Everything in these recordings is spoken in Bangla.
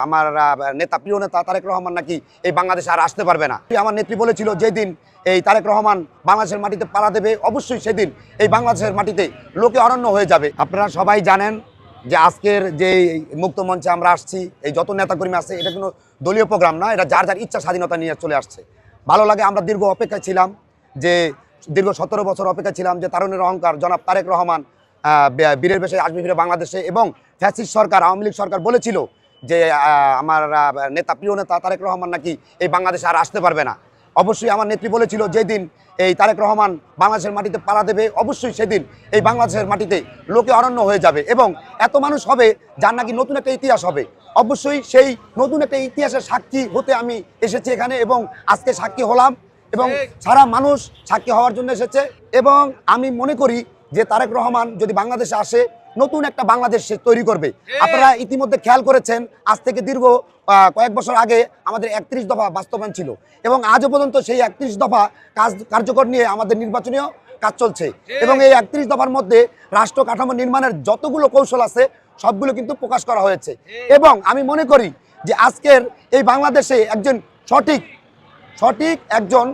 আমার নেতা প্রিয় নেতা তারেক রহমান নাকি এই বাংলাদেশে আর আসতে পারবে না। আমার নেত্রী বলেছিল যেদিন এই তারেক রহমান বাংলাদেশের মাটিতে পাড়া দেবে অবশ্যই সেদিন এই বাংলাদেশের মাটিতে লোকে অরণ্য হয়ে যাবে। আপনারা সবাই জানেন যে আজকের যে মুক্ত মঞ্চে আমরা আসছি, এই যত নেতাকর্মী আছে, এটা কোনো দলীয় প্রোগ্রাম না, এটা যার যার ইচ্ছা স্বাধীনতা নিয়ে চলে আসছে। ভালো লাগে, আমরা দীর্ঘ অপেক্ষায় ছিলাম, যে দীর্ঘ 17 বছর অপেক্ষা ছিলাম যে তারুণের অহংকার জনাব তারেক রহমান বীরের বেশে আসবে ফিরে বাংলাদেশে। এবং ফ্যাসিস্ট সরকার, আওয়ামী লীগ সরকার বলেছিল যে আমার নেতা প্রিয় নেতা তারেক রহমান নাকি এই বাংলাদেশে আর আসতে পারবে না। অবশ্যই আমার নেত্রী বলেছিল যেদিন এই তারেক রহমান বাংলাদেশের মাটিতে পাড়া দেবে অবশ্যই সেদিন এই বাংলাদেশের মাটিতে লোকে অরণ্য হয়ে যাবে এবং এত মানুষ হবে যার নাকি নতুন একটা ইতিহাস হবে। অবশ্যই সেই নতুন একটা ইতিহাসের সাক্ষী হতে আমি এসেছি এখানে এবং আজকে সাক্ষী হলাম এবং সারা মানুষ সাক্ষী হওয়ার জন্য এসেছে। এবং আমি মনে করি যে তারেক রহমান যদি বাংলাদেশে আসে নতুন একটা বাংলাদেশ সে তৈরি করবে। আপনারা ইতিমধ্যে খেয়াল করেছেন আজ থেকে দীর্ঘ কয়েক বছর আগে আমাদের 31 দফা বাস্তবায়ন ছিল এবং আজও পর্যন্ত সেই 31 দফা কার্যকর নিয়ে আমাদের নির্বাচনীয় কাজ চলছে এবং এই 31 দফার মধ্যে রাষ্ট্র কাঠামো নির্মাণের যতগুলো কৌশল আছে সবগুলো কিন্তু প্রকাশ করা হয়েছে। এবং আমি মনে করি যে আজকের এই বাংলাদেশে একজন সঠিক একজন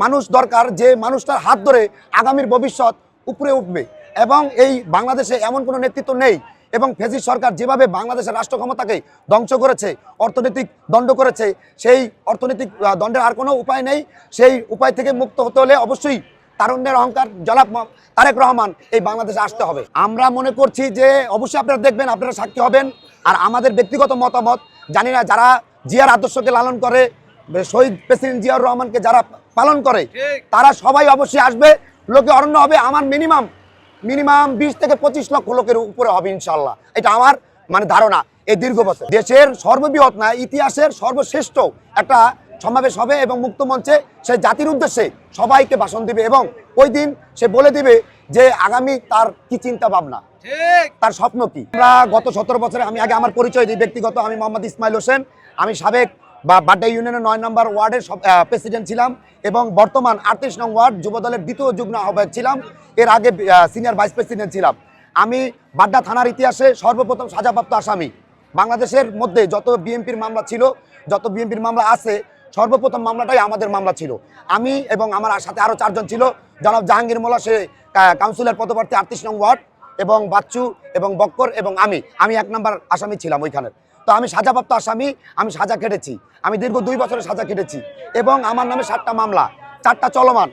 মানুষ দরকার, যে মানুষটার হাত ধরে আগামীর ভবিষ্যৎ উপরে উঠবে। এবং এই বাংলাদেশে এমন কোনো নেতৃত্ব নেই এবং ফ্যাসিস্ট সরকার যেভাবে বাংলাদেশের রাষ্ট্র ক্ষমতাকে ধ্বংস করেছে, অর্থনৈতিক দণ্ড করেছে, সেই অর্থনৈতিক দণ্ডের আর কোনো উপায় নেই। সেই উপায় থেকে মুক্ত হতে হলে অবশ্যই তারুণ্যের অহংকার জনাব তারেক রহমান এই বাংলাদেশে আসতে হবে। আমরা মনে করছি যে অবশ্যই আপনারা দেখবেন, আপনারা সাক্ষী হবেন। আর আমাদের ব্যক্তিগত মতামত জানি না, যারা জিয়ার আদর্শকে লালন করে, শহীদ প্রেসিডেন্ট জিয়াউর রহমানকে যারা পালন করে, তারা সবাই অবশ্যই আসবে, লোকে অরণ্য হবে। আমার মিনিমাম 20 থেকে 25 লক্ষ লোকের উপরে হবে ইনশাল্লাহ। এটা আমার ধারণা। এই দীর্ঘ বছর দেশের সর্ববৃহৎ না, ইতিহাসের সর্বশ্রেষ্ঠ একটা সমাবেশ হবে এবং মুক্ত মঞ্চে সে জাতির উদ্দেশ্যে সবাইকে ভাষণ দিবে এবং ওই দিন সে বলে দিবে যে আগামী তার কি চিন্তা ভাবনা, তার স্বপ্ন কি। আমরা গত 17 বছরে, আমি আগে আমার পরিচয় দিই ব্যক্তিগত, আমি মোহাম্মদ ইসমাইল হোসেন। আমি সাবেক বাড্ডা ইউনিয়নের 9 নম্বর ওয়ার্ডের প্রেসিডেন্ট ছিলাম এবং বর্তমান 38 নং ওয়ার্ড যুবদলের দ্বিতীয় যুগ্ম আহ্বায়ক ছিলাম। এর আগে সিনিয়র ভাইস প্রেসিডেন্ট ছিলাম। আমি বাড্ডা থানার ইতিহাসে সর্বপ্রথম সাজাপ্রাপ্ত আসামি। বাংলাদেশের মধ্যে যত বিএনপির মামলা ছিল, যত বিএনপির মামলা আছে, সর্বপ্রথম মামলাটাই আমাদের মামলা ছিল। আমি এবং আমার সাথে আরও 4 জন ছিল, জনাব জাহাঙ্গীর মোল্লা, সে কাউন্সিলর পদপ্রার্থী 38 নং ওয়ার্ড, এবং বাচ্চু এবং বক্কর, এবং আমি 1 নম্বর আসামি ছিলাম ওইখানের। তো আমি সাজাপ্রাপ্ত আসামি, আমি সাজা কেটেছি। আমি দীর্ঘ 2 বছরের সাজা কেটেছি এবং আমার নামে 7টা মামলা, 4টা চলমান।